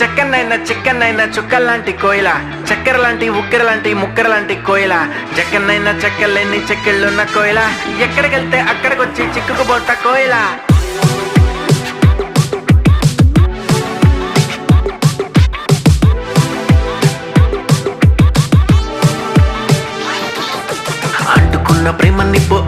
చెక్కనైనా చిక్కనైనా చుక్కల్లాంటి కోయిల, చక్కెర లాంటి ఉక్కెర లాంటి ముక్కెర లాంటి కోయిల, జక్కనైనా చెక్కలేని చెక్కిళ్ళున్న కోయిల, ఎక్కడికెళ్తే అక్కడికొచ్చి చిక్కుకుపోతా కోయిల. అంటుకున్న ప్రేమ నిప్పు